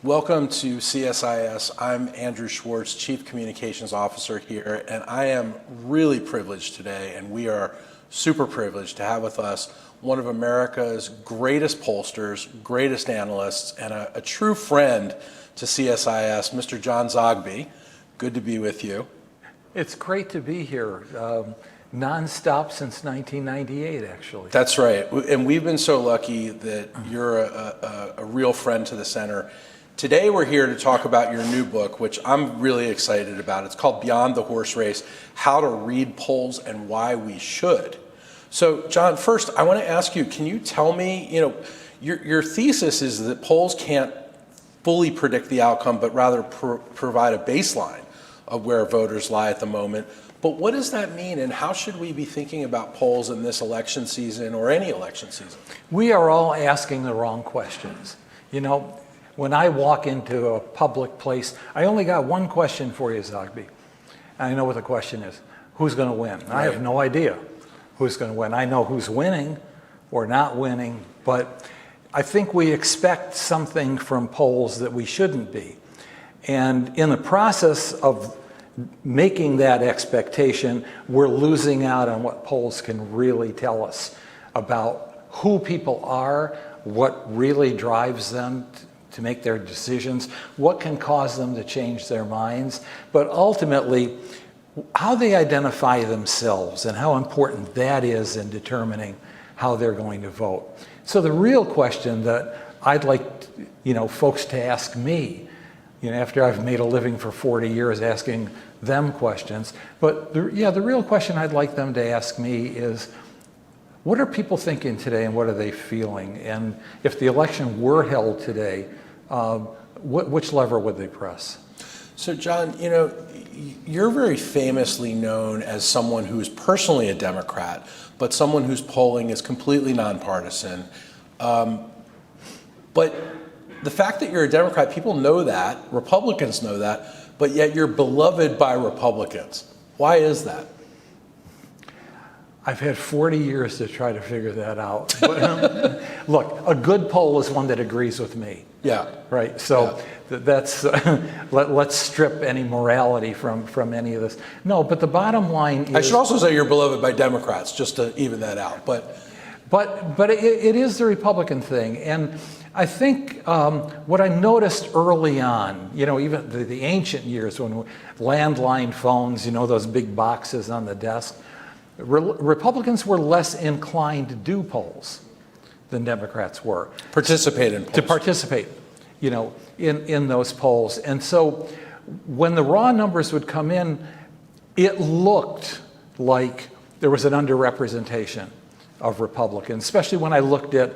Welcome to CSIS. I'm Andrew Schwartz, Chief Communications Officer here, and I am really privileged today, and we are super privileged to have with us one of America's greatest pollsters, greatest analysts, and a true friend to CSIS, Mr. John Zogby. Good to be with you. It's great to be here. Non-stop since 1998, actually. That's right, and we've been so lucky that you're a real friend to the center. Today we're here to talk about your new book, which I'm really excited about. It's called Beyond the Horse Race: How to Read Polls and Why We Should. So, John, first I want to ask you, can you tell me, your thesis is that polls can't fully predict the outcome, but rather provide a baseline of where voters lie at the moment. But what does that mean, and how should we be thinking about polls in this election season or any election season? We are all asking the wrong questions. When I walk into a public place, I only got one question for you, Zogby. I know what the question is. Who's going to win? Right. I have no idea who's going to win. I know who's winning or not winning, but I think we expect something from polls that we shouldn't be. And in the process of making that expectation, we're losing out on what polls can really tell us about who people are, what really drives them to make their decisions, what can cause them to change their minds, but ultimately, how they identify themselves and how important that is in determining how they're going to vote. So the real question that I'd like, folks to ask me, after I've made a living for 40 years asking them questions, but the real question I'd like them to ask me is, what are people thinking today and what are they feeling? And if the election were held today, which lever would they press? So, John, you're very famously known as someone who is personally a Democrat, but someone whose polling is completely nonpartisan. But the fact that you're a Democrat, people know that, Republicans know that, but yet you're beloved by Republicans. Why is that? I've had 40 years to try to figure that out. But, look, a good poll is one that agrees with me. Yeah. Right. So that's let's strip any morality from any of this. No, but the bottom line is. I should also say you're beloved by Democrats, just to even that out. But it is the Republican thing, and I think what I noticed early on, even the ancient years when landline phones, those big boxes on the desk. Republicans were less inclined to do polls than Democrats were. Participate in polls. To participate, in those polls. And so when the raw numbers would come in, it looked like there was an underrepresentation of Republicans, especially when I looked at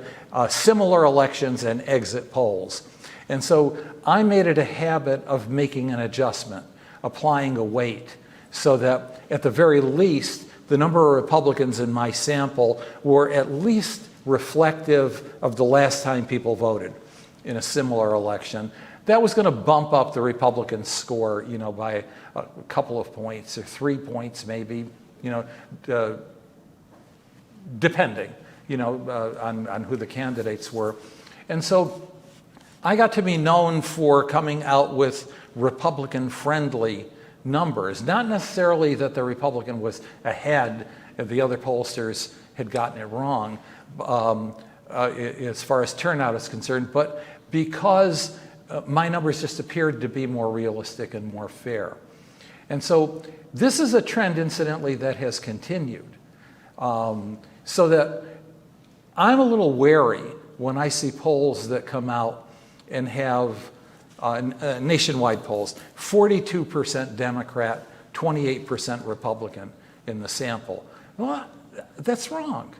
similar elections and exit polls. And so I made it a habit of making an adjustment, applying a weight, so that at the very least, the number of Republicans in my sample were at least reflective of the last time people voted in a similar election. That was going to bump up the Republican score, by a couple of points or 3 points maybe, depending, on who the candidates were. And so I got to be known for coming out with Republican-friendly numbers, not necessarily that the Republican was ahead if the other pollsters had gotten it wrong as far as turnout is concerned, but because my numbers just appeared to be more realistic and more fair. And so this is a trend, incidentally, that has continued. So that I'm a little wary when I see polls that come out and have nationwide polls, 42% Democrat, 28% Republican in the sample. Well, that's wrong.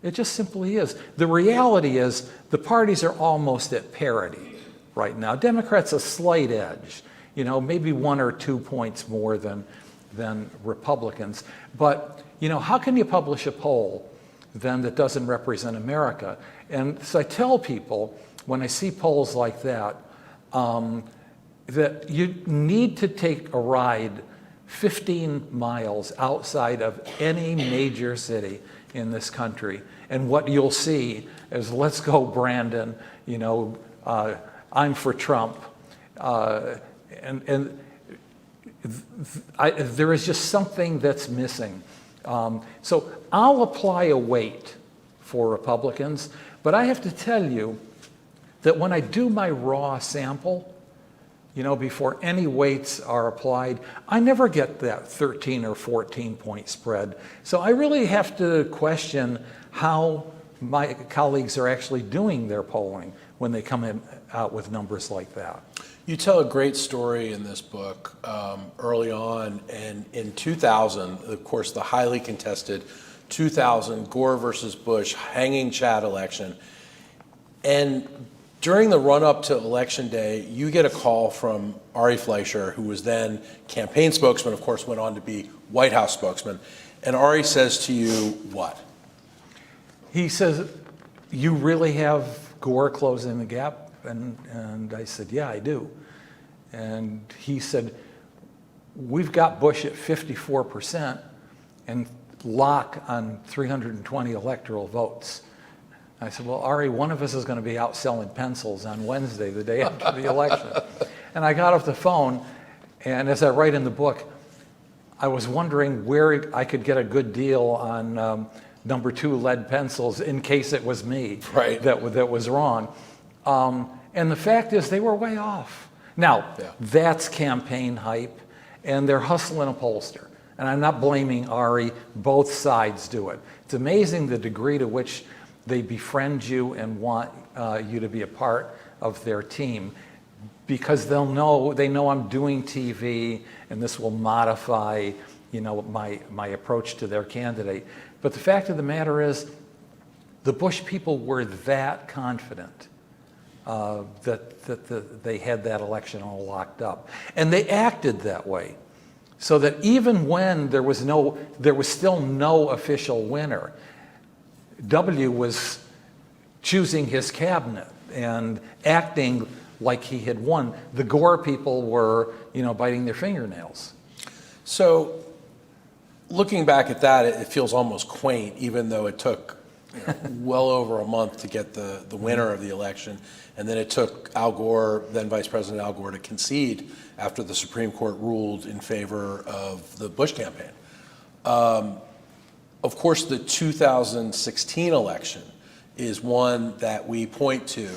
It just simply is. The reality is the parties are almost at parity right now. Democrats a slight edge, maybe 1 or 2 points more than Republicans. But, how can you publish a poll then that doesn't represent America? And so I tell people when I see polls like that, that you need to take a ride 15 miles outside of any major city in this country. And what you'll see is, let's go, Brandon, I'm for Trump, And there is just something that's missing. So I'll apply a weight for Republicans, but I have to tell you that when I do my raw sample, before any weights are applied, I never get that 13 or 14 point spread. So I really have to question how my colleagues are actually doing their polling when they come out with numbers like that. You tell a great story in this book early on, and in 2000, of course, the highly contested 2000 Gore versus Bush hanging Chad election. And during the run-up to Election Day, you get a call from Ari Fleischer, who was then campaign spokesman, of course, went on to be White House spokesman. And Ari says to you, what? He says, "You really have Gore closing the gap?" And I said, "Yeah, I do." And he said, "We've got Bush at 54% and lock on 320 electoral votes." I said, "Well, Ari, one of us is going to be out selling pencils on Wednesday, the day after the election." And I got off the phone, and as I write in the book, I was wondering where I could get a good deal on number 2 lead pencils in case it was me that was wrong. And the fact is, they were way off. Now, that's campaign hype, and they're hustling a pollster. And I'm not blaming Ari. Both sides do it. It's amazing the degree to which they befriend you and want you to be a part of their team, because they know I'm doing TV, and this will modify, my approach to their candidate. But the fact of the matter is, the Bush people were that confident that they had that election all locked up, and they acted that way, so that even when there was still no official winner, W was choosing his cabinet and acting like he had won. The Gore people were, biting their fingernails. So, looking back at that, it feels almost quaint, even though it took well over a month to get the winner of the election. And then it took Al Gore, then Vice President Al Gore, to concede after the Supreme Court ruled in favor of the Bush campaign. Of course, the 2016 election is one that we point to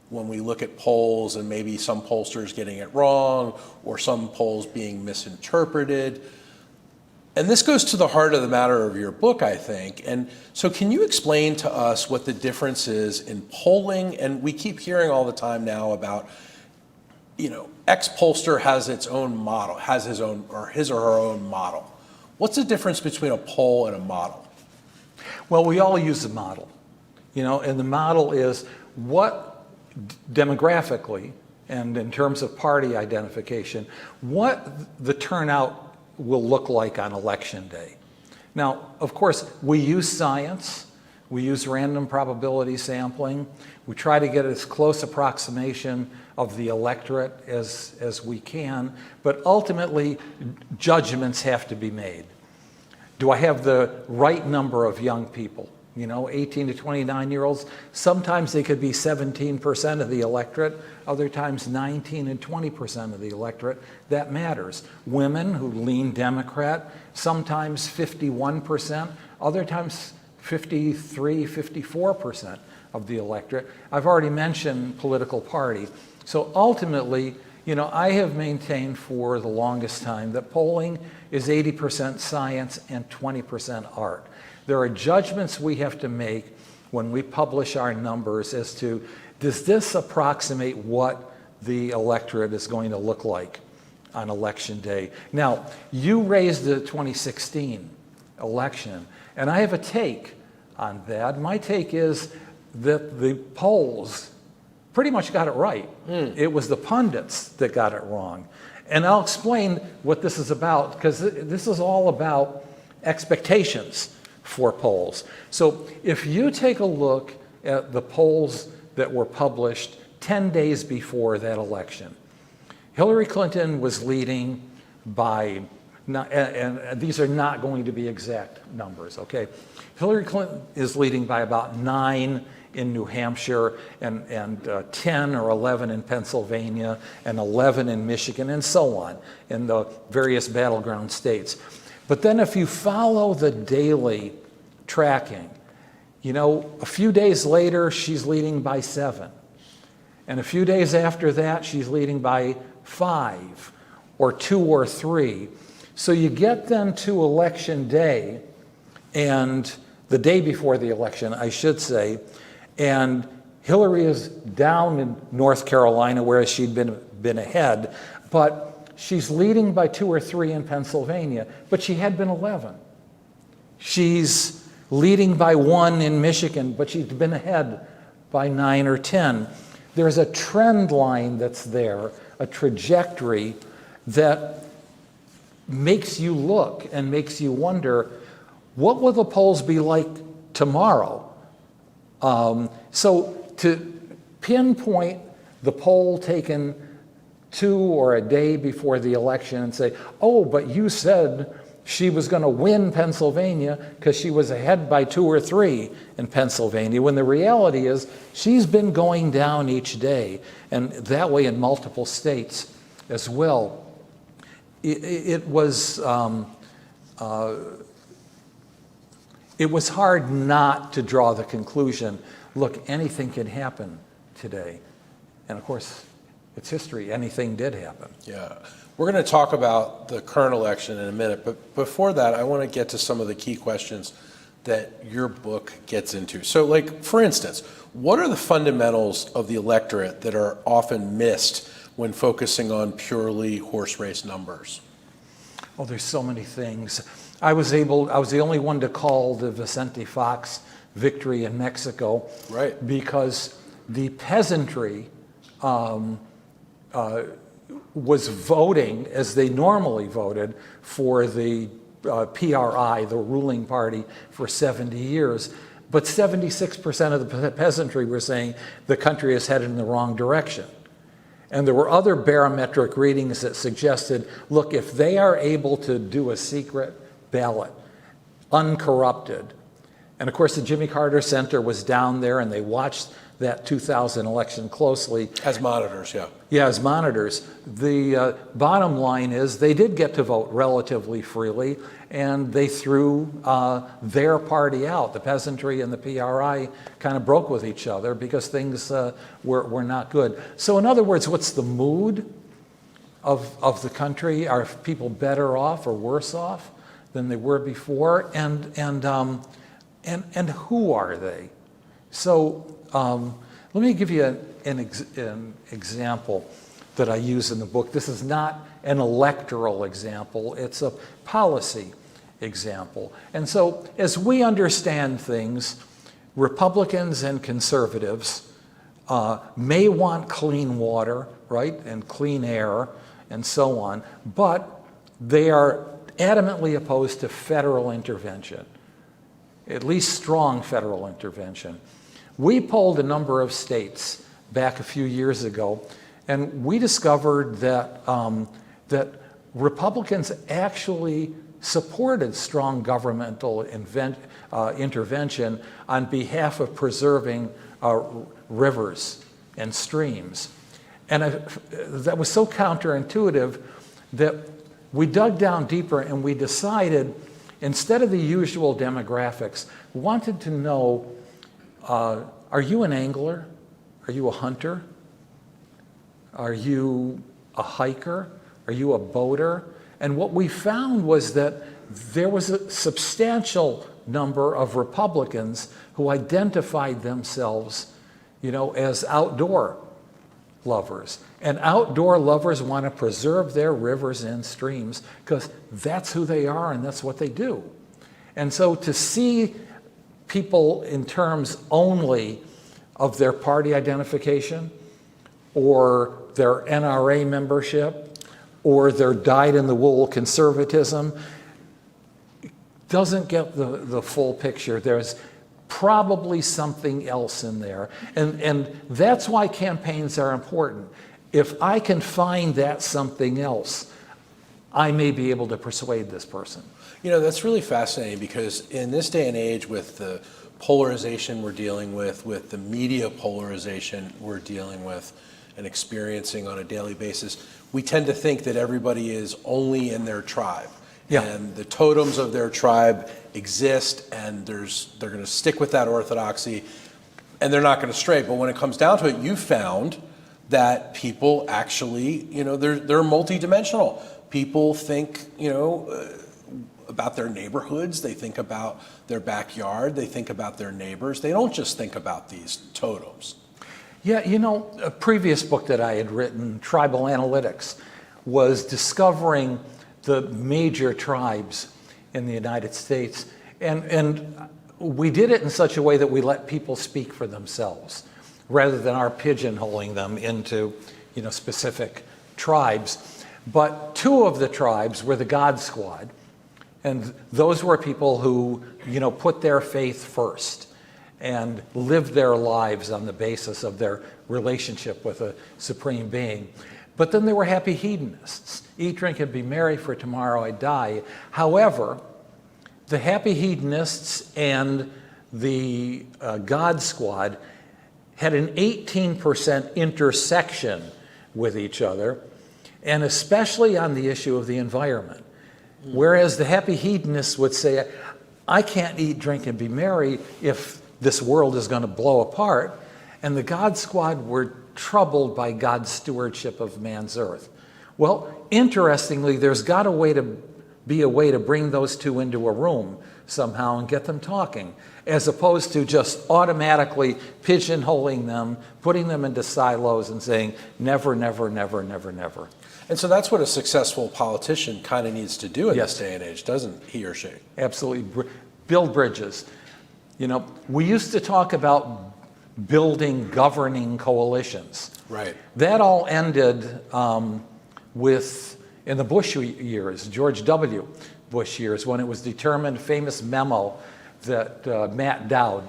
when we look at polls, and maybe some pollsters getting it wrong or some polls being misinterpreted. And this goes to the heart of the matter of your book, I think. And so can you explain to us what the difference is in polling? And we keep hearing all the time now about, X pollster has its own model, has his or her own model. What's the difference between a poll and a model? Well, we all use a model, and the model is what demographically and in terms of party identification, what the turnout will look like on election day. Now, of course, we use science, we use random probability sampling, we try to get as close approximation of the electorate as we can, but ultimately judgments have to be made. Do I have the right number of young people? 18 to 29-year-olds, sometimes they could be 17% of the electorate, other times 19 and 20% of the electorate. That matters. Women who lean Democrat, sometimes 51%, other times 53, 54% of the electorate. I've already mentioned political party. So ultimately, I have maintained for the longest time that polling is 80% science and 20% art. There are judgments we have to make when we publish our numbers as to, does this approximate what the electorate is going to look like on election day? Now, you raised the 2016 election, and I have a take on that. My take is that the polls pretty much got it right. It was the pundits that got it wrong. And I'll explain what this is about, because this is all about expectations for polls. So if you take a look at the polls that were published 10 days before that election, Hillary Clinton was leading by, and these are not going to be exact numbers, okay? Hillary Clinton is leading by about 9 in New Hampshire, and 10 or 11 in Pennsylvania, and 11 in Michigan, and so on, in the various battleground states. But then if you follow the daily tracking, you know, a few days later, she's leading by 7. And a few days after that, she's leading by 5 or 2 or 3. So you get then to election day, and the day before the election, I should say, and Hillary is down in North Carolina, whereas she'd been ahead, but she's leading by 2 or 3 in Pennsylvania, but she had been 11. She's leading by 1 in Michigan, but she's been ahead by 9 or 10. There's a trend line that's there, a trajectory that makes you look and makes you wonder, what will the polls be like tomorrow? So to pinpoint the poll taken 2 or a day before the election and say, oh, but you said she was going to win Pennsylvania because she was ahead by 2 or 3 in Pennsylvania, when the reality is she's been going down each day, and that way in multiple states as well. It was hard not to draw the conclusion, look, anything can happen today. And of course, it's history. Anything did happen. Yeah. We're going to talk about the current election in a minute, but before that, I want to get to some of the key questions that your book gets into. So, like, for instance, what are the fundamentals of the electorate that are often missed when focusing on purely horse race numbers? Oh, there's so many things. I was the only one to call the Vicente Fox victory in Mexico, right? Because the peasantry was voting as they normally voted for the PRI, the ruling party, for 70 years. But 76% of the peasantry were saying the country is headed in the wrong direction. And there were other barometric readings that suggested, look, if they are able to do a secret ballot, uncorrupted, and of course the Jimmy Carter Center was down there and they watched that 2000 election closely. As monitors, yeah. Yeah, as monitors. The bottom line is they did get to vote relatively freely, and they threw their party out. The peasantry and the PRI kind of broke with each other because things were not good. So in other words, what's the mood of the country? Are people better off or worse off than they were before? And who are they? So let me give you an example that I use in the book. This is not an electoral example, it's a policy example. And so as we understand things, Republicans and conservatives may want clean water, right, and clean air and so on, but they are adamantly opposed to federal intervention, at least strong federal intervention. We polled a number of states back a few years ago, and we discovered that, that Republicans actually supported strong governmental intervention on behalf of preserving rivers and streams. And that was so counterintuitive that we dug down deeper and we decided, instead of the usual demographics, we wanted to know, are you an angler? Are you a hunter? Are you a hiker? Are you a boater? And what we found was that there was a substantial number of Republicans who identified themselves, you know, as outdoor lovers. And outdoor lovers want to preserve their rivers and streams because that's who they are and that's what they do. And so to see people in terms only of their party identification or their NRA membership or their dyed-in-the-wool conservatism doesn't get the full picture. There's probably something else in there. And that's why campaigns are important. If I can find that something else, I may be able to persuade this person. You know, that's really fascinating because in this day and age with the polarization we're dealing with the media polarization we're dealing with and experiencing on a daily basis, we tend to think that everybody is only in their tribe. Yeah. And the totems of their tribe exist, and they're going to stick with that orthodoxy, and they're not going to stray. But when it comes down to it, you found that people actually, they're multidimensional. People think, about their neighborhoods. They think about their backyard. They think about their neighbors. They don't just think about these totems. Yeah, a previous book that I had written, Tribal Analytics, was discovering the major tribes in the United States. And we did it in such a way that we let people speak for themselves, rather than our pigeonholing them into, specific tribes. But two of the tribes were the God Squad, and those were people who, put their faith first and lived their lives on the basis of their relationship with a supreme being. But then there were happy hedonists. Eat, drink, and be merry, for tomorrow I die. However, the happy hedonists and the God Squad had an 18% intersection with each other, and especially on the issue of the environment. Whereas the happy hedonists would say, I can't eat, drink, and be merry if this world is going to blow apart. And the God Squad were troubled by God's stewardship of man's earth. Well, interestingly, there's got to be a way to bring those two into a room somehow and get them talking, as opposed to just automatically pigeonholing them, putting them into silos and saying, never, never, never, never, never. And so that's what a successful politician kind of needs to do in Yes. this day and age, doesn't he or she? Absolutely. Build bridges. We used to talk about building governing coalitions. Right. That all ended in the Bush years, George W. Bush years, when it was determined, famous memo that Matt Dowd,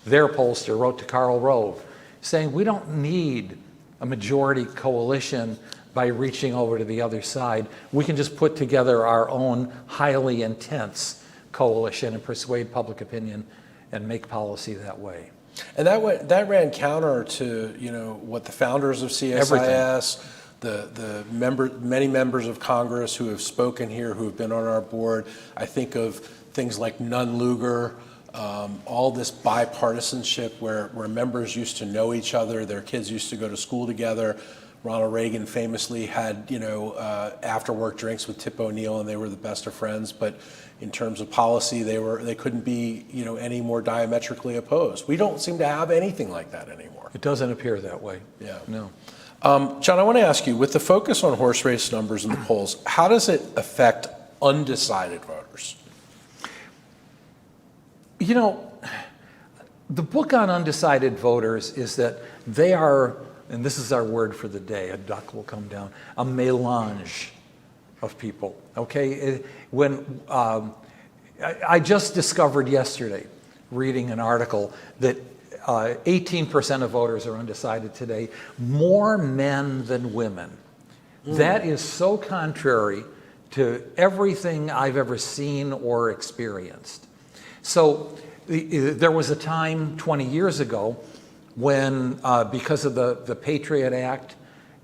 their pollster, wrote to Karl Rove, saying we don't need a majority coalition by reaching over to the other side. We can just put together our own highly intense coalition and persuade public opinion and make policy that way. And that ran counter to what the founders of CSIS, many members of Congress who have spoken here, who have been on our board. I think of things like Nunn-Lugar, all this bipartisanship where members used to know each other, their kids used to go to school together. Ronald Reagan famously had, after work drinks with Tip O'Neill, and they were the best of friends. But in terms of policy, they couldn't be, any more diametrically opposed. We don't seem to have anything like that anymore. It doesn't appear that way. Yeah. No. John, I want to ask you, with the focus on horse race numbers in the polls, how does it affect undecided voters? The book on undecided voters is that they are, and this is our word for the day, a duck will come down, a melange of people, okay? When I just discovered yesterday, reading an article, that 18% of voters are undecided today, more men than women. That is so contrary to everything I've ever seen or experienced. So there was a time 20 years ago when, because of the Patriot Act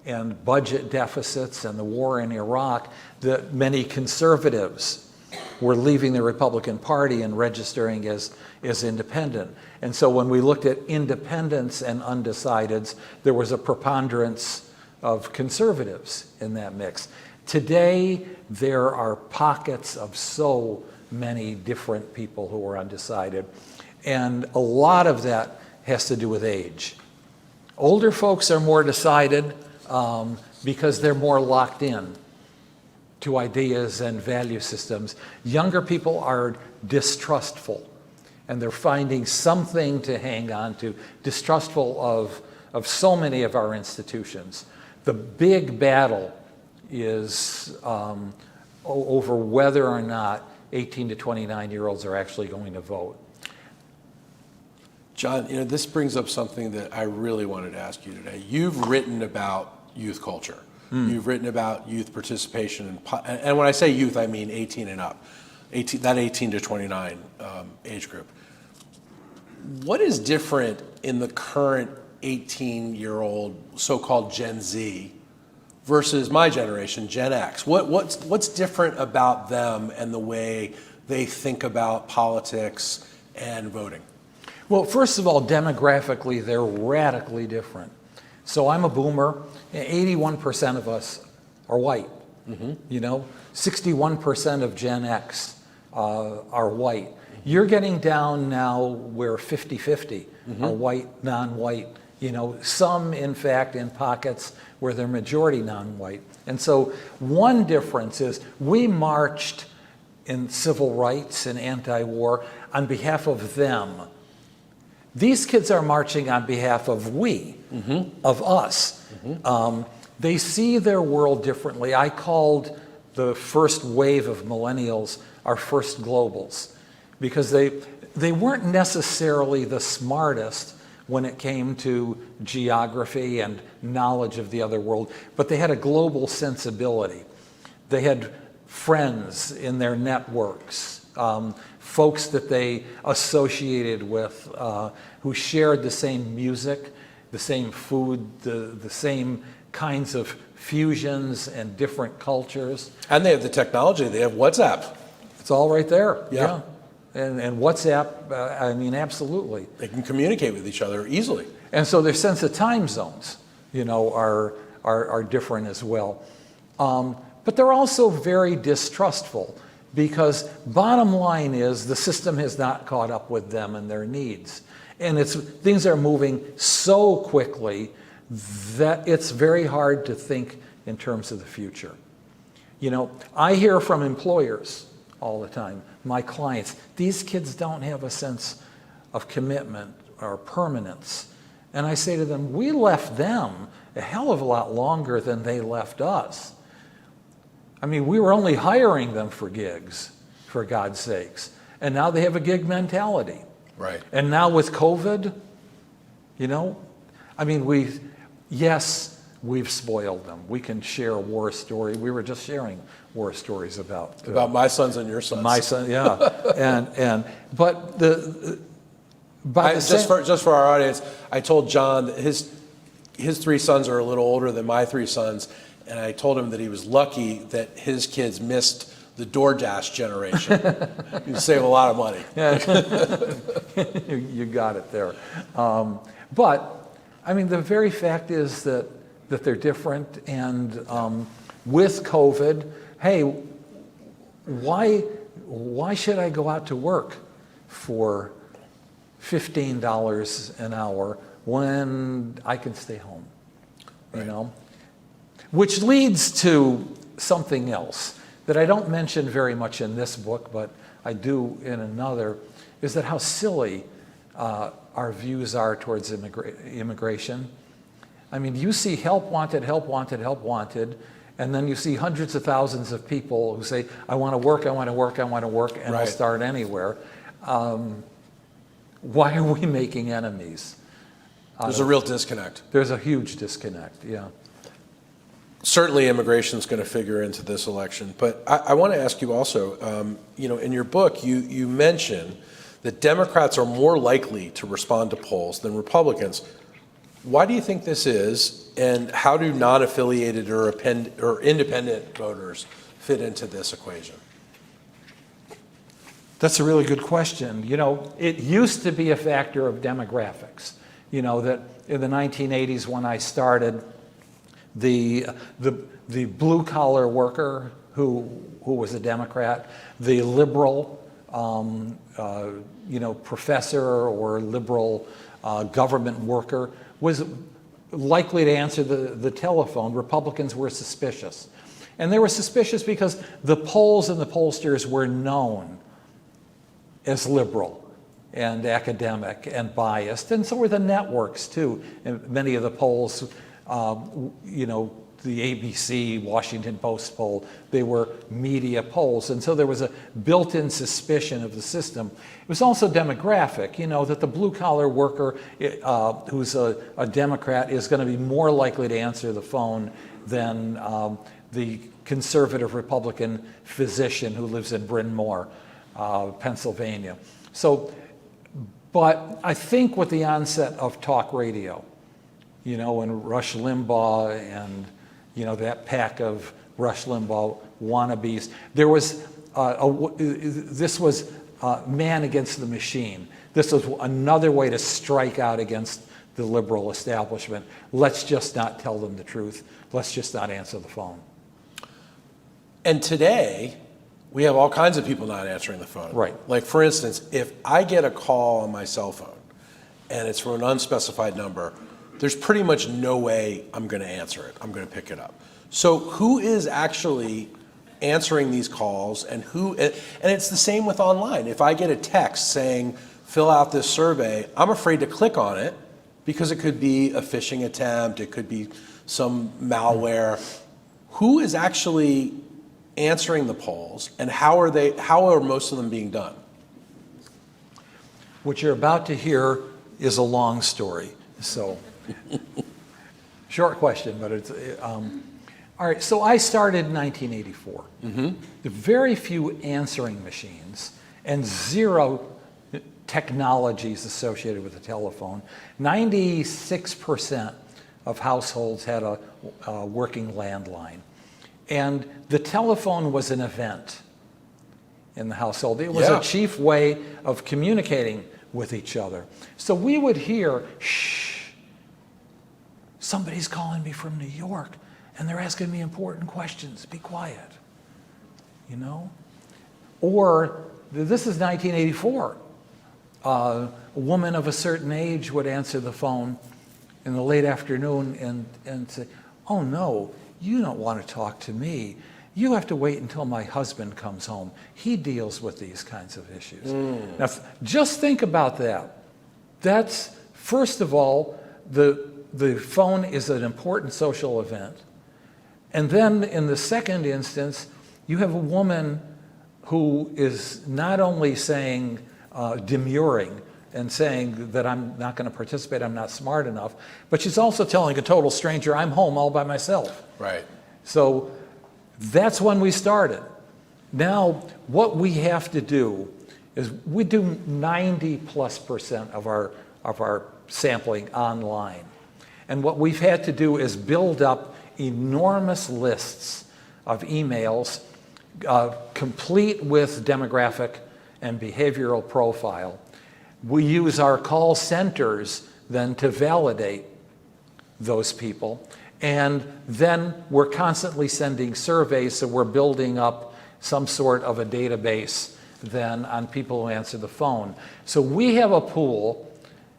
and budget deficits and the war in Iraq, that many conservatives were leaving the Republican Party and registering as independent. And so when we looked at independents and undecideds, there was a preponderance of conservatives in that mix. Today, there are pockets of so many different people who are undecided, and a lot of that has to do with age. Older folks are more decided because they're more locked in to ideas and value systems. Younger people are distrustful, and they're finding something to hang on to, distrustful of so many of our institutions. The big battle is over whether or not 18 to 29-year-olds are actually going to vote. John, this brings up something that I really wanted to ask you today. You've written about youth culture. You've written about youth participation, and when I say youth, I mean 18 and up, that 18 to 29 age group. What is different in the current 18-year-old so-called Gen Z versus my generation, Gen X? What's different about them and the way they think about politics and voting? Well, first of all, demographically, they're radically different. So I'm a boomer. 81% of us are white. 61% of Gen X are white. You're getting down now where 50-50 are white, non-white. Some, in fact, in pockets where they're majority non-white. And so one difference is we marched in civil rights and anti-war on behalf of them. These kids are marching on behalf of we, of us. They see their world differently. I called the first wave of millennials our first globals, because they weren't necessarily the smartest when it came to geography and knowledge of the other world, but they had a global sensibility. They had friends in their networks, folks that they associated with, who shared the same music, the same food, the same kinds of fusions and different cultures. And they have the technology. They have WhatsApp. It's all right there. Yeah. And WhatsApp, I mean, absolutely. They can communicate with each other easily. And so their sense of time zones, are different as well. But they're also very distrustful, because bottom line is the system has not caught up with them and their needs. And things are moving so quickly that it's very hard to think in terms of the future. I hear from employers all the time, my clients, these kids don't have a sense of commitment or permanence. And I say to them, we left them a hell of a lot longer than they left us. I mean, we were only hiring them for gigs, for God's sakes. And now they have a gig mentality. Right. And now with COVID, I mean, we've spoiled them. We can share a war story. We were just sharing war stories about my sons and your sons. My son, yeah. But just for our audience, I told John that his 3 sons are a little older than my 3 sons, and I told him that he was lucky that his kids missed the DoorDash generation. You save a lot of money. Yeah. You got it there. But I mean, the very fact is that they're different, and with COVID, hey, why should I go out to work for $15 an hour when I can stay home? Right. Which leads to something else that I don't mention very much in this book, but I do in another, is that how silly our views are towards immigration. I mean, you see help wanted, help wanted, help wanted, and then you see hundreds of thousands of people who say, I want to work, I want to work, I want to work, and I'll start anywhere. Why are we making enemies? There's a real disconnect. There's a huge disconnect, yeah. Certainly immigration is going to figure into this election, but I want to ask you also, in your book, you mention that Democrats are more likely to respond to polls than Republicans. Why do you think this is, and how do non-affiliated or independent voters fit into this equation? That's a really good question. It used to be a factor of demographics. That in the 1980s when I started, the blue-collar worker who was a Democrat, the liberal professor or liberal government worker was likely to answer the telephone. Republicans were suspicious. And they were suspicious because the polls and the pollsters were known as liberal and academic and biased, and so were the networks too. And many of the polls, the ABC, Washington Post poll, they were media polls, and so there was a built-in suspicion of the system. It was also demographic, that the blue-collar worker who's a Democrat is going to be more likely to answer the phone than the conservative Republican physician who lives in Bryn Mawr, Pennsylvania. So But I think with the onset of talk radio, you know, and Rush Limbaugh and, you know, that pack of Rush Limbaugh wannabes, there was, this was man against the machine. This was another way to strike out against the liberal establishment. Let's just not tell them the truth. Let's just not answer the phone. And today, we have all kinds of people not answering the phone. Right. Like, for instance, if I get a call on my cell phone and it's from an unspecified number, there's pretty much no way I'm going to answer it. I'm going to pick it up. So who is actually answering these calls, and who? And it's the same with online. If I get a text saying, fill out this survey, I'm afraid to click on it because it could be a phishing attempt, it could be some malware. Who is actually answering the polls, and how are most of them being done? What you're about to hear is a long story. So, short question, but it's, all right, so I started in 1984. Mm-hmm. The very few answering machines and zero technologies associated with the telephone. 96% of households had a working landline. And the telephone was an event in the household. It was a chief way of communicating with each other. So we would hear, shh, somebody's calling me from New York and they're asking me important questions. Be quiet, you know? Or, this is 1984. A woman of a certain age would answer the phone in the late afternoon and say, oh no, you don't want to talk to me. You have to wait until my husband comes home. He deals with these kinds of issues. Now, just think about that. That's, first of all, the phone is an important social event. And then in the second instance, you have a woman who is not only saying, demurring and saying that I'm not going to participate, I'm not smart enough, but she's also telling a total stranger, I'm home all by myself. Right. So that's when we started. Now, what we have to do is we do 90+% of our sampling online. And what we've had to do is build up enormous lists of emails, complete with demographic and behavioral profile. We use our call centers then to validate those people. And then we're constantly sending surveys, so we're building up some sort of a database then on people who answer the phone. So we have a pool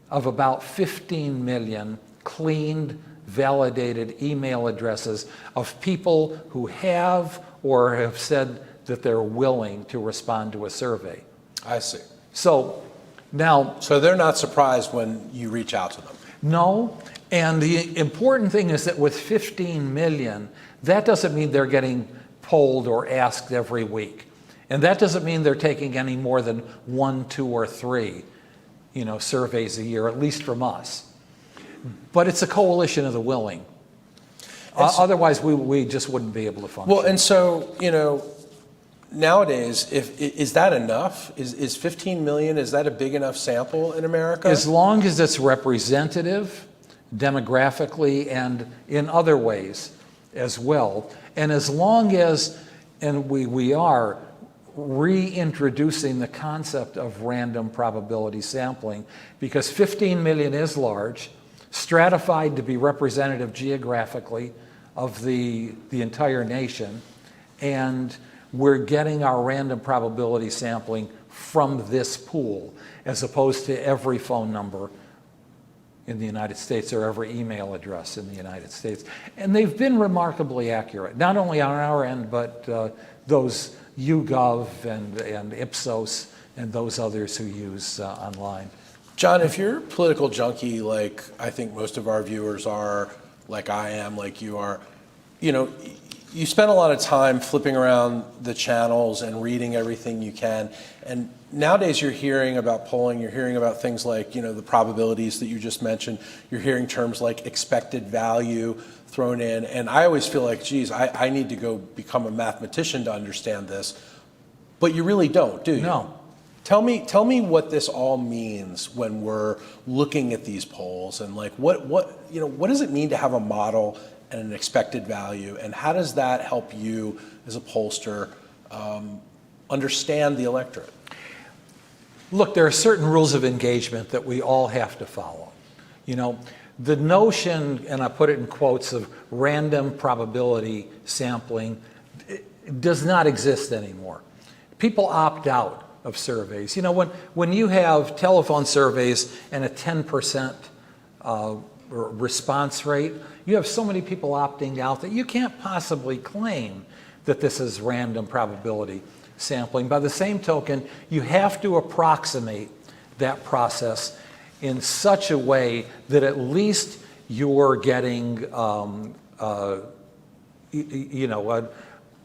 of about 15 million cleaned, validated email addresses of people who have or have said that they're willing to respond to a survey. I see. So now... So they're not surprised when you reach out to them? No, and the important thing is that with 15 million, that doesn't mean they're getting polled or asked every week. And that doesn't mean they're taking any more than 1, 2, or 3, surveys a year, at least from us. But it's a coalition of the willing. Otherwise, we just wouldn't be able to function. Well, and so, nowadays, is that enough? Is 15 million, is that a big enough sample in America? As long as it's representative, demographically, and in other ways as well. And as long as, and we are reintroducing the concept of random probability sampling, because 15 million is large, stratified to be representative geographically of the entire nation, and we're getting our random probability sampling from this pool, as opposed to every phone number in the United States or every email address in the United States. And they've been remarkably accurate, not only on our end, but those YouGov and Ipsos and those others who use online. John, if you're a political junkie, like I think most of our viewers are, like I am, like you are, you spend a lot of time flipping around the channels and reading everything you can. And nowadays you're hearing about polling, you're hearing about things like, the probabilities that you just mentioned. You're hearing terms like expected value thrown in. And I always feel like, geez, I need to go become a mathematician to understand this. But you really don't, do you? No. Tell me what this all means when we're looking at these polls, and like what does it mean to have a model and an expected value, and how does that help you as a pollster understand the electorate? Look, there are certain rules of engagement that we all have to follow. You know, the notion, and I put it in quotes, of random probability sampling does not exist anymore. People opt out of surveys. You know, when you have telephone surveys and a 10% response rate, you have so many people opting out that you can't possibly claim that this is random probability sampling. By the same token, you have to approximate that process in such a way that at least you're getting a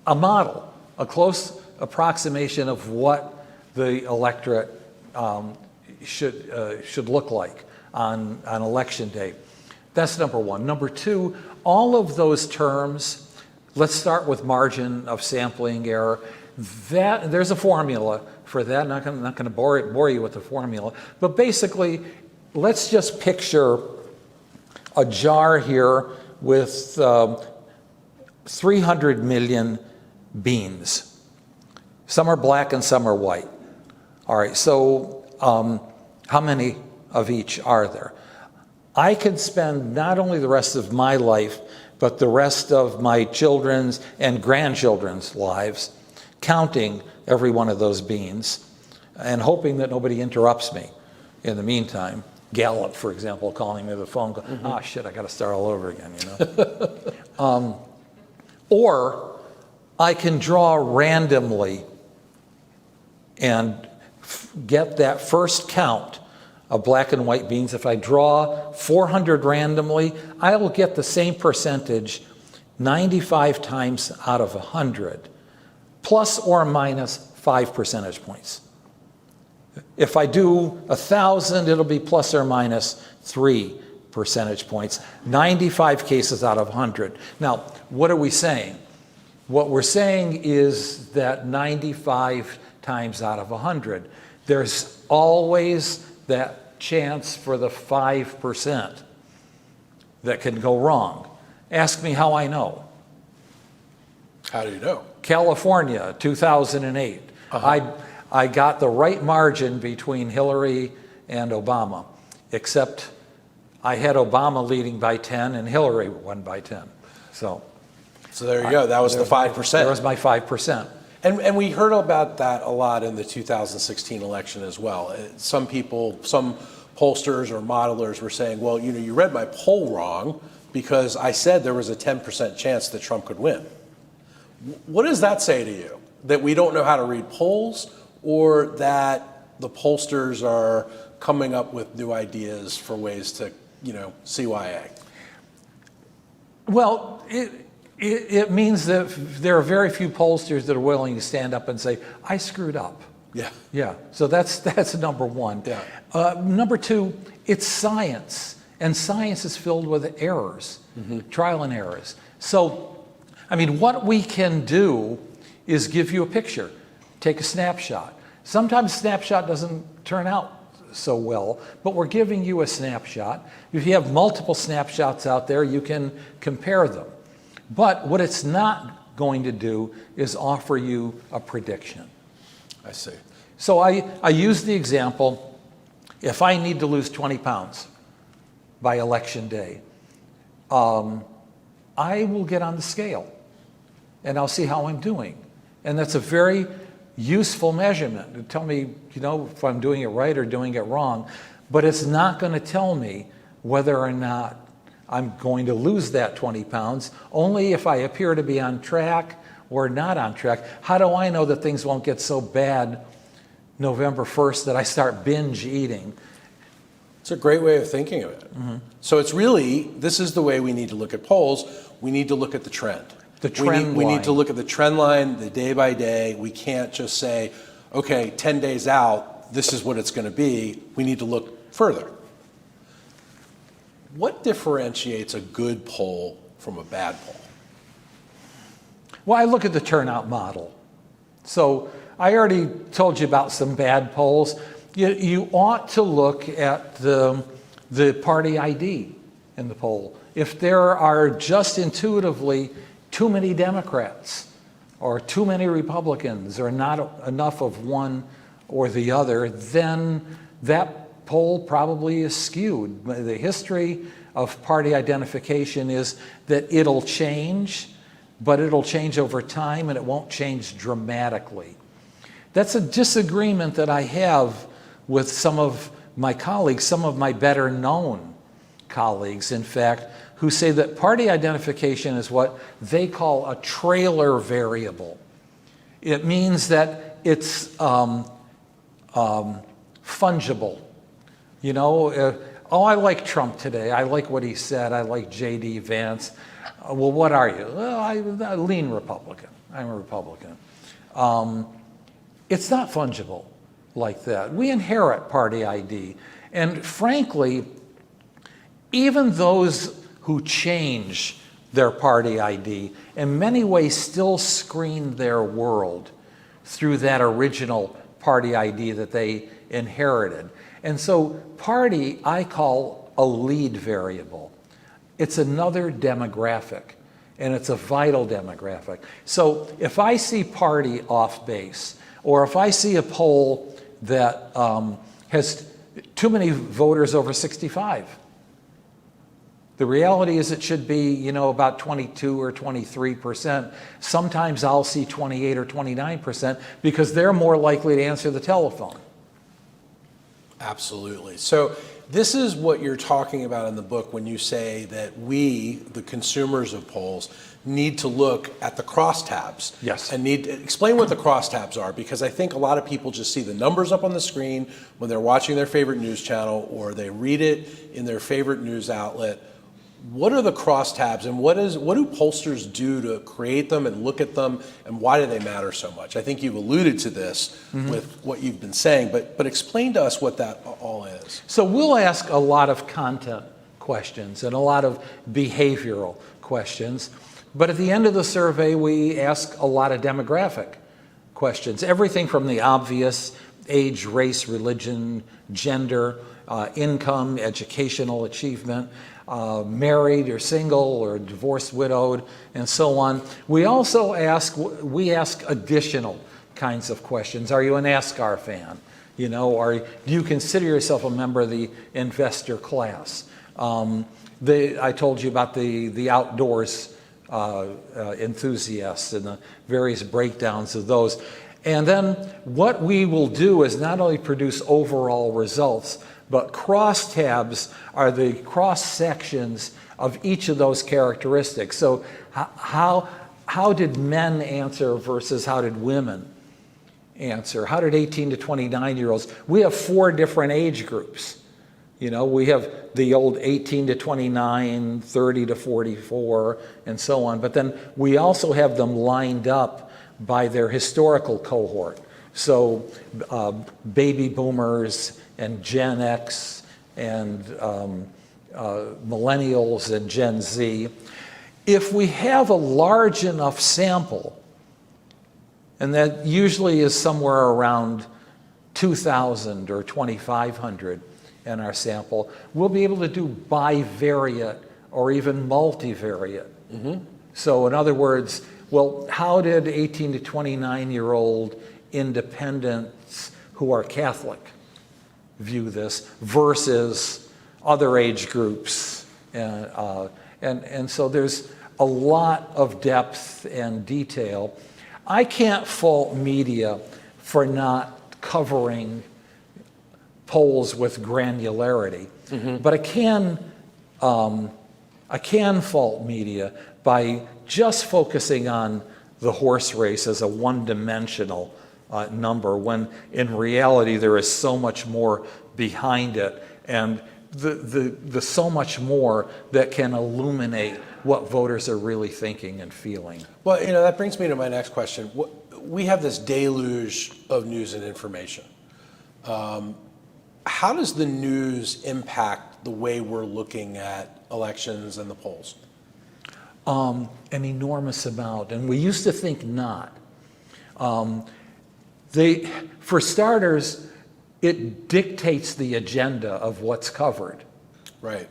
model, a close approximation of what the electorate should look like on election day. That's number one. Number two, all of those terms, let's start with margin of sampling error. There's a formula for that. I'm not going to bore you with the formula, but basically, let's just picture a jar here with 300 million beans. Some are black and some are white. All right, so how many of each are there? I could spend not only the rest of my life, but the rest of my children's and grandchildren's lives counting every one of those beans and hoping that nobody interrupts me in the meantime. Gallup, for example, calling me the phone, going, shit, I got to start all over again, you know. Or I can draw randomly and get that first count of black and white beans. If I draw 400 randomly, I will get the same percentage 95 times out of 100, plus or minus 5 percentage points. If I do 1,000, it'll be plus or minus 3 percentage points, 95 cases out of 100. Now, what are we saying? What we're saying is that 95 times out of 100, there's always that chance for the 5% that can go wrong. Ask me how I know. How do you know? California, 2008. I got the right margin between Hillary and Obama, except I had Obama leading by 10 and Hillary won by 10. So there you go. That was the 5%. That was my 5%. And we heard about that a lot in the 2016 election as well. Some people, some pollsters or modelers were saying, well, you know, you read my poll wrong because I said there was a 10% chance that Trump could win. What does that say to you? That we don't know how to read polls, or that the pollsters are coming up with new ideas for ways to, you know, CYA? Well, it means that there are very few pollsters that are willing to stand up and say, I screwed up. Yeah. Yeah. So that's number one. Yeah. Number two, it's science. And science is filled with errors, trial and errors. So, I mean, what we can do is give you a picture, take a snapshot. Sometimes snapshot doesn't turn out so well, but we're giving you a snapshot. If you have multiple snapshots out there, you can compare them. But what it's not going to do is offer you a prediction. I see. So I use the example, if I need to lose 20 pounds by election day, I will get on the scale and I'll see how I'm doing. And that's a very useful measurement to tell me, you know, if I'm doing it right or doing it wrong. But it's not going to tell me whether or not I'm going to lose that 20 pounds, only if I appear to be on track or not on track. How do I know that things won't get so bad November 1st that I start binge eating? It's a great way of thinking of it. So it's really, this is the way we need to look at polls. We need to look at the trend. The trend we line. need to look at the trend line, the day by day. We can't just say, okay, 10 days out, this is what it's going to be. We need to look further. What differentiates a good poll from a bad poll? Well, I look at the turnout model. So I already told you about some bad polls. You ought to look at the party ID in the poll. If there are just intuitively too many Democrats or too many Republicans or not enough of one or the other, then that poll probably is skewed. The history of party identification is that it'll change, but it'll change over time and it won't change dramatically. That's a disagreement that I have with some of my colleagues, some of my better known colleagues, in fact, who say that party identification is what they call a trailer variable. It means that it's fungible. You know, oh, I like Trump today. I like what he said. I like J.D. Vance. Well, what are you? Well, I'm a lean Republican. I'm a Republican. It's not fungible like that. We inherit party ID. And frankly, even those who change their party ID in many ways still screen their world through that original party ID that they inherited. And so party I call a lead variable. It's another demographic, and it's a vital demographic. So if I see party off base, or if I see a poll that has too many voters over 65, the reality is it should be, you know, about 22 or 23%. Sometimes I'll see 28 or 29% because they're more likely to answer the telephone. Absolutely. So this is what you're talking about in the book when you say that we, the consumers of polls, need to look at the crosstabs. Yes. And need to explain what the crosstabs are, because I think a lot of people just see the numbers up on the screen when they're watching their favorite news channel or they read it in their favorite news outlet. What are the crosstabs, and what do pollsters do to create them and look at them, and why do they matter so much? I think you've alluded to this with what you've been saying, but explain to us what that all is. So we'll ask a lot of content questions and a lot of behavioral questions, but at the end of the survey we ask a lot of demographic questions, everything from the obvious: age, race, religion, gender, income, educational achievement, married or single or divorced, widowed, and so on. We also ask additional kinds of questions. Are you a NASCAR fan? You know, or do you consider yourself a member of the investor class? I told you about the outdoors enthusiasts and the various breakdowns of those. And then what we will do is not only produce overall results, but crosstabs are the cross sections of each of those characteristics. So how did men answer versus how did women answer? How did 18 to 29-year-olds? We have 4 different age groups. You know, we have the old 18 to 29, 30 to 44, and so on. But then we also have them lined up by their historical cohort. So baby boomers and Gen X and millennials and Gen Z. If we have a large enough sample, and that usually is somewhere around 2,000 or 2,500 in our sample, we'll be able to do bivariate or even multivariate. So in other words, well, how did 18 to 29-year-old independents who are Catholic view this versus other age groups? And so there's a lot of depth and detail. I can't fault media for not covering polls with granularity, but I can fault media by just focusing on the horse race as a one-dimensional number, when in reality there is so much more behind it, and the so much more that can illuminate what voters are really thinking and feeling. Well, you know, that brings me to my next question. We have this deluge of news and information. How does the news impact the way we're looking at elections and the polls? An enormous amount, and we used to think not. For starters, it dictates the agenda of what's covered. Right.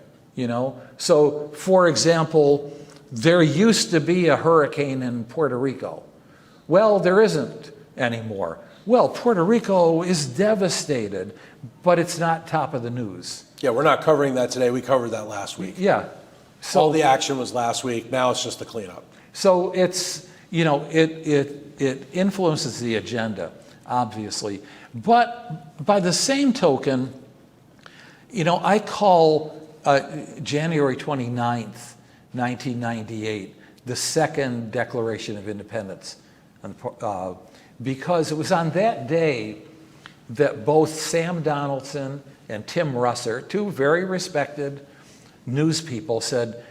So for example, there used to be a hurricane in Puerto Rico. Well, there isn't anymore. Well, Puerto Rico is devastated, but it's not top of the news. Yeah, we're not covering that today. We covered that last week. Yeah. So all the action was last week. Now it's just the cleanup. So it's, it influences the agenda, obviously. But by the same token, I call January 29th, 1998, the second Declaration of Independence, because it was on that day that both Sam Donaldson and Tim Russer, two very respected news people, said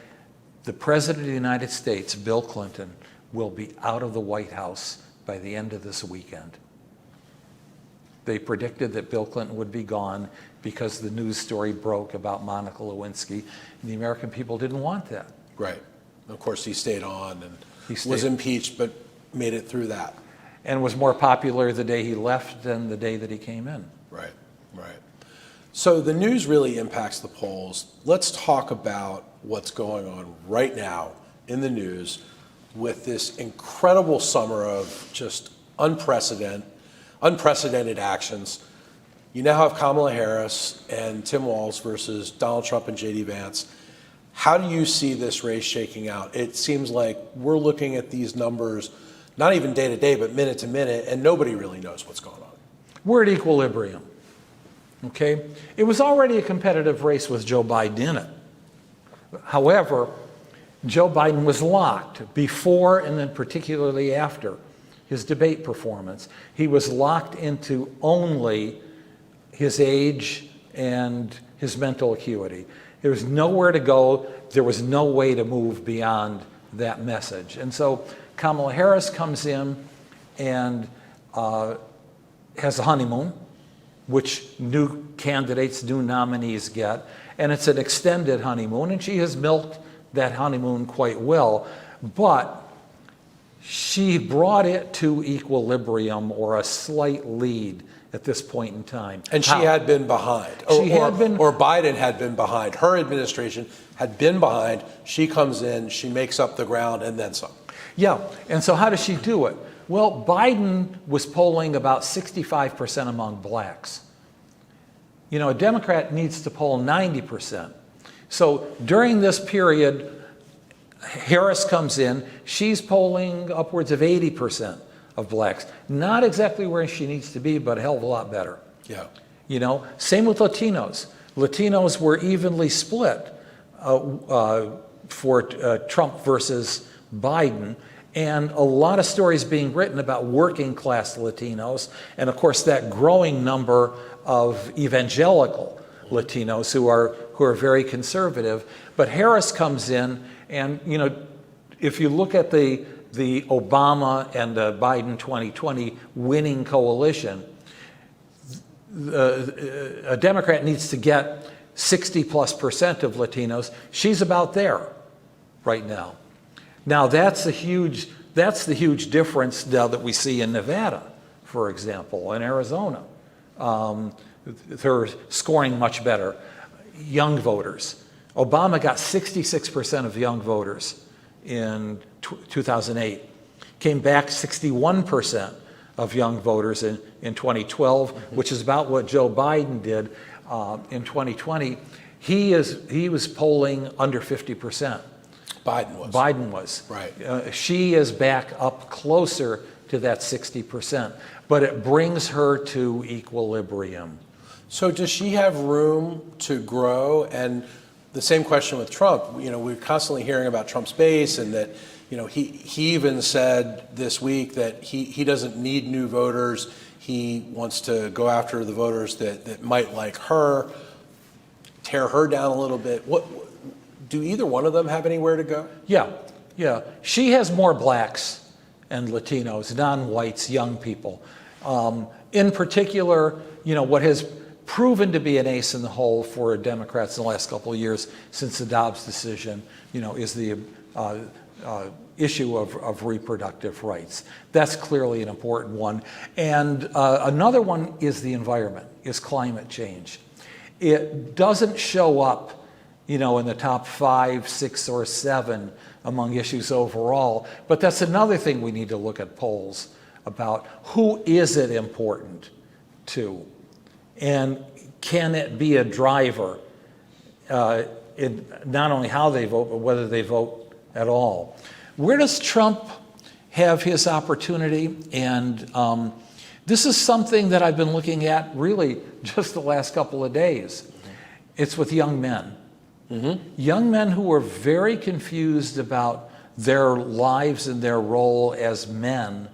the President of the United States, Bill Clinton, will be out of the White House by the end of this weekend. They predicted that Bill Clinton would be gone because the news story broke about Monica Lewinsky, and the American people didn't want that. Right. Of course, he stayed on and was impeached, but made it through that. And was more popular the day he left than the day that he came in. Right, right. So the news really impacts the polls. Let's talk about what's going on right now in the news with this incredible summer of just unprecedented actions. You now have Kamala Harris and Tim Walz versus Donald Trump and J.D. Vance. How do you see this race shaking out? It seems like we're looking at these numbers, not even day to day, but minute to minute, and nobody really knows what's going on. We're at equilibrium, okay? It was already a competitive race with Joe Biden in it. However, Joe Biden was locked before and then particularly after his debate performance. He was locked into only his age and his mental acuity. There was nowhere to go. There was no way to move beyond that message. And so Kamala Harris comes in and has a honeymoon, which new candidates, new nominees get. And it's an extended honeymoon, and she has milked that honeymoon quite well. But she brought it to equilibrium or a slight lead at this point in time. And she had been behind. Or Biden had been behind. Her administration had been behind. She comes in, she makes up the ground, and then some. Yeah, and so how does she do it? Well, Biden was polling about 65% among blacks. A Democrat needs to poll 90%. So during this period, Harris comes in, she's polling upwards of 80% of blacks. Not exactly where she needs to be, but a hell of a lot better. Yeah. Same with Latinos. Latinos were evenly split for Trump versus Biden, and a lot of stories being written about working class Latinos, and of course that growing number of evangelical Latinos who are very conservative. But Harris comes in, and if you look at the Obama and the Biden 2020 winning coalition, a Democrat needs to get 60+% of Latinos. She's about there right now. Now that's the huge difference now that we see in Nevada, for example, and Arizona. They're scoring much better. Young voters. Obama got 66% of young voters in 2008. Came back 61% of young voters in 2012, which is about what Joe Biden did in 2020. He was polling under 50%. Biden was. Right. She is back up closer to that 60%, but it brings her to equilibrium. So does she have room to grow? And the same question with Trump. We're constantly hearing about Trump's base, and that he even said this week that he doesn't need new voters. He wants to go after the voters that might like her, tear her down a little bit. Do either one of them have anywhere to go? Yeah. She has more blacks and Latinos, non-whites, young people. In particular, what has proven to be an ace in the hole for Democrats in the last couple of years since the Dobbs decision, is the issue of reproductive rights. That's clearly an important one. And another one is the environment, is climate change. It doesn't show up, in the top 5, 6, or 7 among issues overall, but that's another thing we need to look at polls about. Who is it important to? And can it be a driver in not only how they vote, but whether they vote at all? Where does Trump have his opportunity? And this is something that I've been looking at really just the last couple of days. It's with young men. Young men who are very confused about their lives and their role as men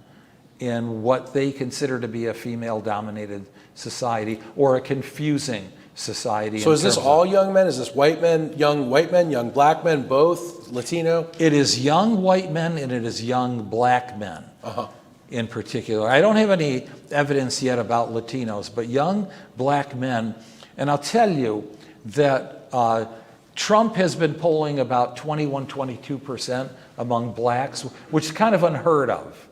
in what they consider to be a female-dominated society or a confusing society. So is this all young men? Is this white men, young black men, both, Latino? It is young white men and it is young black men in particular. I don't have any evidence yet about Latinos, but young black men. And I'll tell you that Trump has been polling about 21, 22% among blacks, which is kind of unheard of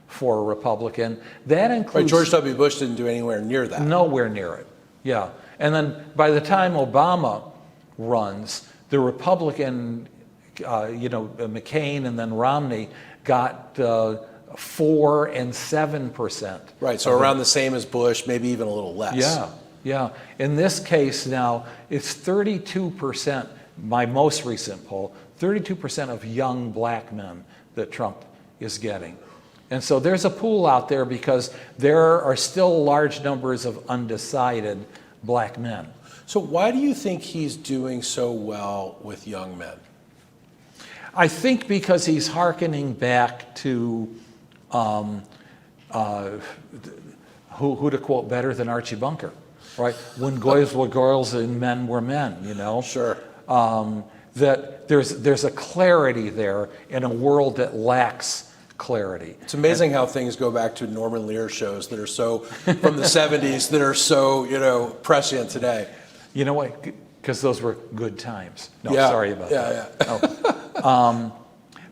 for a Republican. That includes... George W. Bush didn't do anywhere near that. Nowhere near it, yeah. And then by the time Obama runs, the Republican, McCain and then Romney got 4 and 7%. Right, so around the same as Bush, maybe even a little less. Yeah. In this case now, it's 32%, my most recent poll, 32% of young black men that Trump is getting. And so there's a pool out there because there are still large numbers of undecided black men. So why do you think he's doing so well with young men? I think because he's hearkening back to who to quote better than Archie Bunker, right? When boys were girls and men were men, Sure. That there's a clarity there in a world that lacks clarity. It's amazing how things go back to Norman Lear shows that are so, from the 70s, that are so, prescient today. You know what? Because those were good times. No, sorry about that. Yeah. No.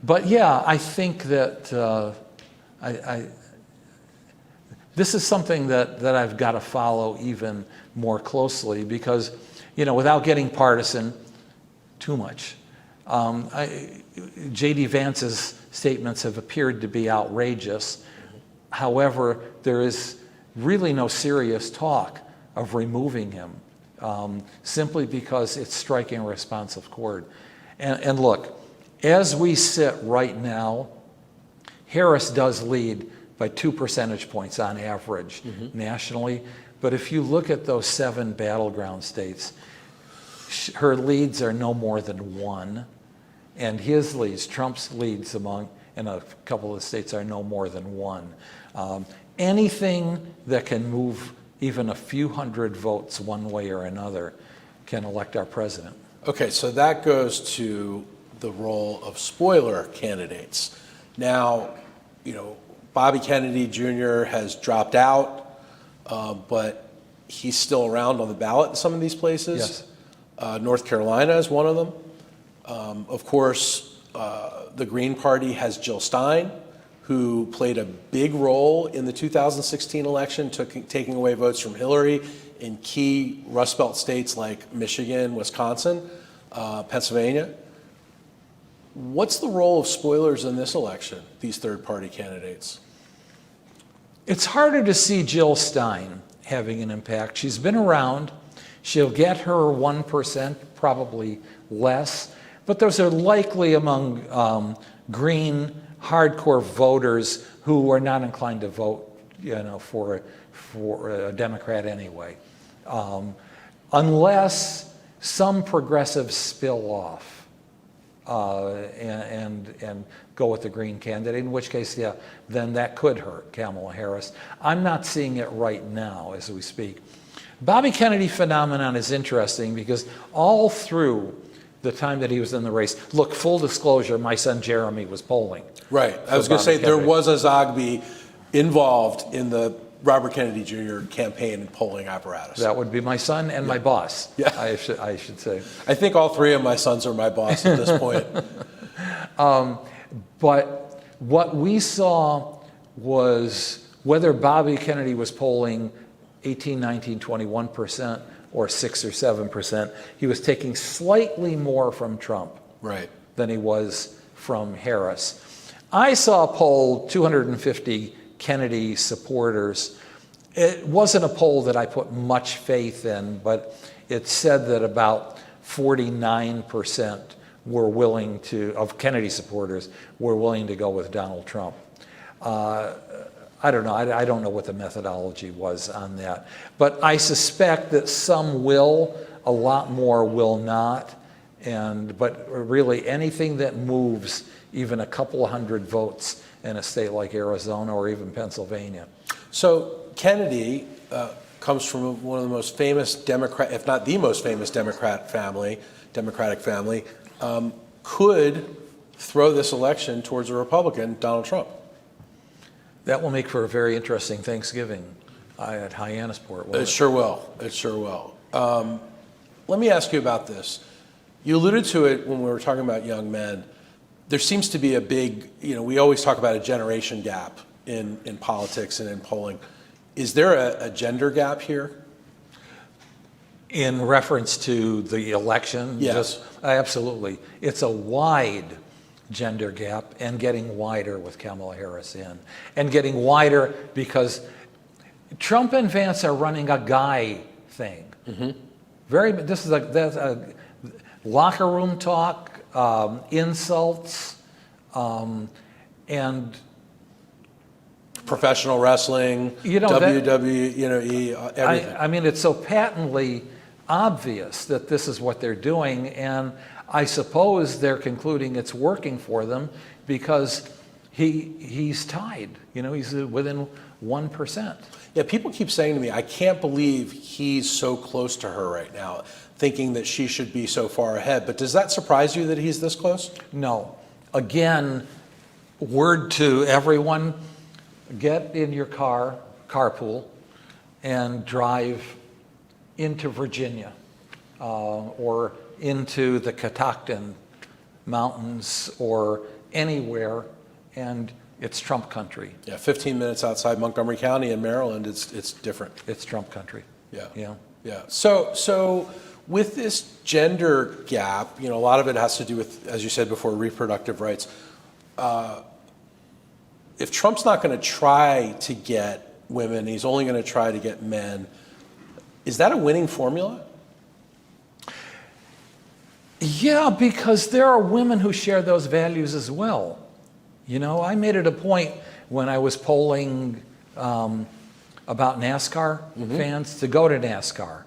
But yeah, I think that this is something that I've got to follow even more closely because, without getting partisan too much, J.D. Vance's statements have appeared to be outrageous. However, there is really no serious talk of removing him simply because it's striking a responsive chord. And look, as we sit right now, Harris does lead by 2 percentage points on average nationally. But if you look at those 7 battleground states, her leads are no more than 1. And his leads, Trump's leads in a couple of states are no more than 1. Anything that can move even a few hundred votes one way or another can elect our president. Okay, so that goes to the role of spoiler candidates. Now, Bobby Kennedy Jr. has dropped out, but he's still around on the ballot in some of these places. Yes. North Carolina is one of them. Of course, the Green Party has Jill Stein, who played a big role in the 2016 election, taking away votes from Hillary in key Rust Belt states like Michigan, Wisconsin, Pennsylvania. What's the role of spoilers in this election, these third-party candidates? It's harder to see Jill Stein having an impact. She's been around. She'll get her 1%, probably less. But those are likely among green hardcore voters who are not inclined to vote, for a Democrat anyway, unless some progressives spill off and go with the Green candidate. In which case, then that could hurt Kamala Harris. I'm not seeing it right now as we speak. Bobby Kennedy phenomenon is interesting because all through the time that he was in the race, look, full disclosure, my son Jeremy was polling. Right. I was going to say there was a Zogby involved in the Robert Kennedy Jr. campaign and polling apparatus. That would be my son and my boss, I should say. I think all 3 of my sons are my boss at this point. But what we saw was whether Bobby Kennedy was polling 18, 19, 21% or 6 or 7%, he was taking slightly more from Trump Right. than he was from Harris. I saw a poll, 250 Kennedy supporters. It wasn't a poll that I put much faith in, but it said that about 49% were willing to, of Kennedy supporters, were willing to go with Donald Trump. I don't know. I don't know what the methodology was on that. But I suspect that some will, a lot more will not. But really anything that moves even a couple of hundred votes in a state like Arizona or even Pennsylvania. So Kennedy comes from one of the most famous Democrat, if not the most famous Democratic family, could throw this election towards a Republican, Donald Trump. That will make for a very interesting Thanksgiving at Hyannisport. It sure will. It sure will. Let me ask you about this. You alluded to it when we were talking about young men. There seems to be a big, we always talk about a generation gap in politics and in polling. Is there a gender gap here? In reference to the election? Yes. Absolutely. It's a wide gender gap and getting wider with Kamala Harris in. And getting wider because Trump and Vance are running a guy thing. Mm-hmm. This is a locker room talk, insults, and professional wrestling, WWE, everything. I mean, it's so patently obvious that this is what they're doing, and I suppose they're concluding it's working for them because he's tied. He's within 1%. Yeah, people keep saying to me, I can't believe he's so close to her right now, thinking that she should be so far ahead. But does that surprise you that he's this close? No. Again, word to everyone, get in your carpool, and drive into Virginia or into the Catoctin Mountains or anywhere, and it's Trump country. Yeah, 15 minutes outside Montgomery County in Maryland, it's different. It's Trump country. Yeah. So with this gender gap, a lot of it has to do with, as you said before, reproductive rights. If Trump's not going to try to get women, he's only going to try to get men. Is that a winning formula? Yeah, because there are women who share those values as well. I made it a point when I was polling about NASCAR fans to go to NASCAR.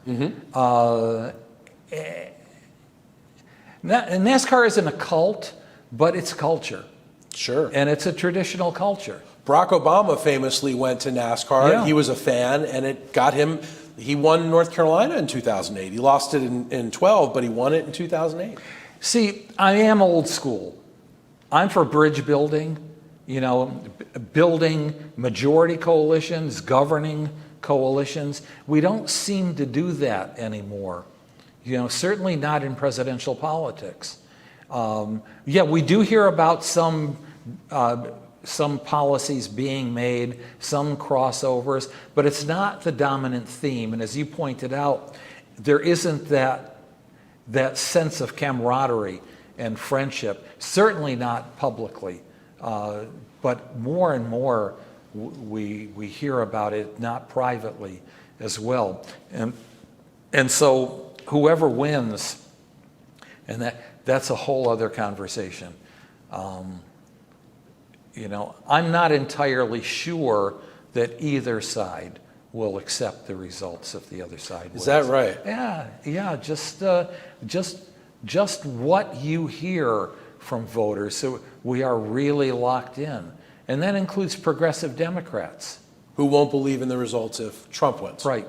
NASCAR isn't a cult, but it's culture. Sure. And it's a traditional culture. Barack Obama famously went to NASCAR. Yeah. He was a fan, and it got him. He won North Carolina in 2008. He lost it in 12, but he won it in 2008. See, I am old school. I'm for bridge building, building majority coalitions, governing coalitions. We don't seem to do that anymore. Certainly not in presidential politics. We do hear about some policies being made, some crossovers, but it's not the dominant theme. And as you pointed out, there isn't that sense of camaraderie and friendship, certainly not publicly, but more and more we hear about it, not privately as well. And so whoever wins, and that's a whole other conversation. I'm not entirely sure that either side will accept the results if the other side wins. Is that right? Yeah. Just what you hear from voters. So we are really locked in, and that includes progressive Democrats who won't believe in the results if Trump wins. Right.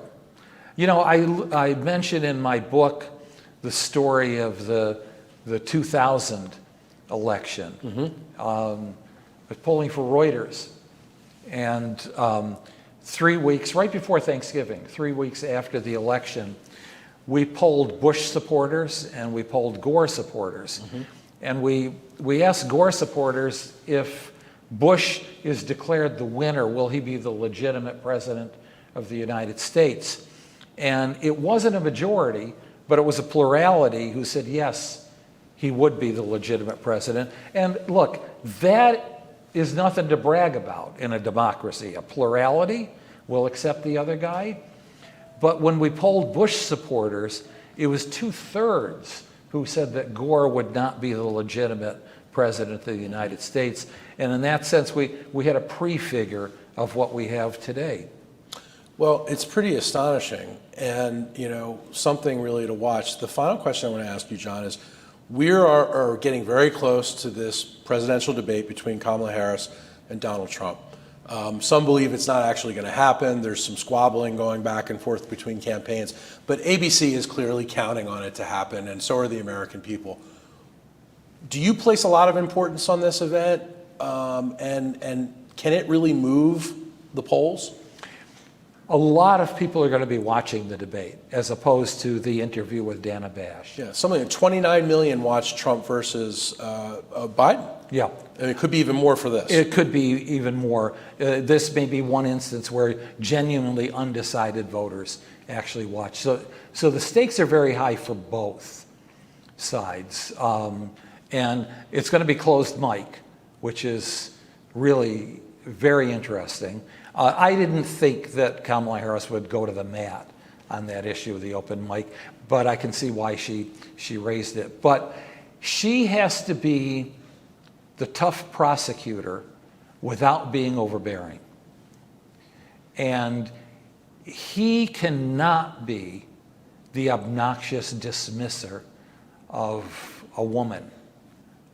I mentioned in my book the story of the 2000 election. I was polling for Reuters, and 3 weeks, right before Thanksgiving, 3 weeks after the election, we polled Bush supporters and we polled Gore supporters. And we asked Gore supporters, if Bush is declared the winner, will he be the legitimate president of the United States? And it wasn't a majority, but it was a plurality who said yes, he would be the legitimate president. And look, that is nothing to brag about in a democracy. A plurality will accept the other guy. But when we polled Bush supporters, it was 2/3 who said that Gore would not be the legitimate president of the United States. And in that sense, we had a prefigure of what we have today. Well, it's pretty astonishing, and something really to watch. The final question I want to ask you, John, is we are getting very close to this presidential debate between Kamala Harris and Donald Trump. Some believe it's not actually going to happen. There's some squabbling going back and forth between campaigns. But ABC is clearly counting on it to happen, and so are the American people. Do you place a lot of importance on this event? And can it really move the polls? A lot of people are going to be watching the debate, as opposed to the interview with Dana Bash. Yeah, something like 29 million watched Trump versus Biden. Yeah. And it could be even more for this. It could be even more. This may be one instance where genuinely undecided voters actually watch. So the stakes are very high for both sides. And it's going to be closed mic, which is really very interesting. I didn't think that Kamala Harris would go to the mat on that issue of the open mic, but I can see why she raised it. But she has to be the tough prosecutor without being overbearing. And he cannot be the obnoxious dismisser of a woman.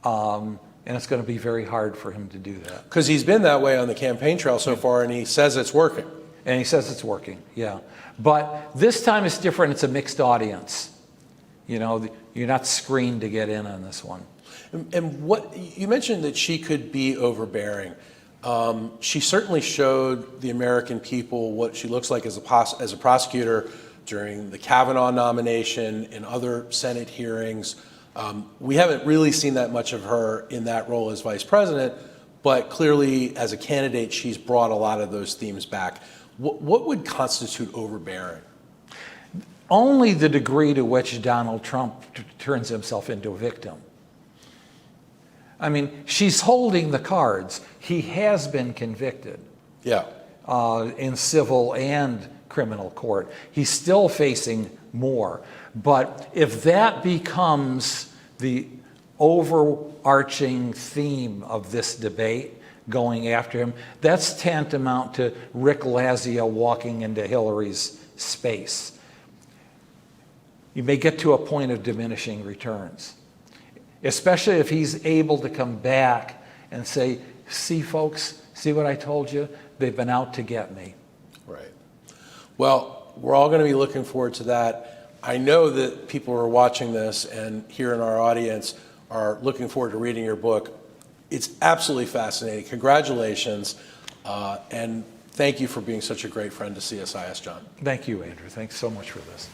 And it's going to be very hard for him to do that. Because he's been that way on the campaign trail so far, and he says it's working. And he says it's working, yeah. But this time it's different. It's a mixed audience. You're not screened to get in on this one. And what you mentioned that she could be overbearing. She certainly showed the American people what she looks like as a prosecutor during the Kavanaugh nomination and other Senate hearings. We haven't really seen that much of her in that role as vice president, but clearly as a candidate, she's brought a lot of those themes back. What would constitute overbearing? Only the degree to which Donald Trump turns himself into a victim. I mean, she's holding the cards. He has been convicted. Yeah. In civil and criminal court. He's still facing more. But if that becomes the overarching theme of this debate, going after him, that's tantamount to Rick Lazio walking into Hillary's space. You may get to a point of diminishing returns, especially if he's able to come back and say, see, folks, see what I told you? They've been out to get me. Right. Well, we're all going to be looking forward to that. I know that people who are watching this and here in our audience are looking forward to reading your book. It's absolutely fascinating. Congratulations. And thank you for being such a great friend to CSIS, John. Thank you, Andrew. Thanks so much for this.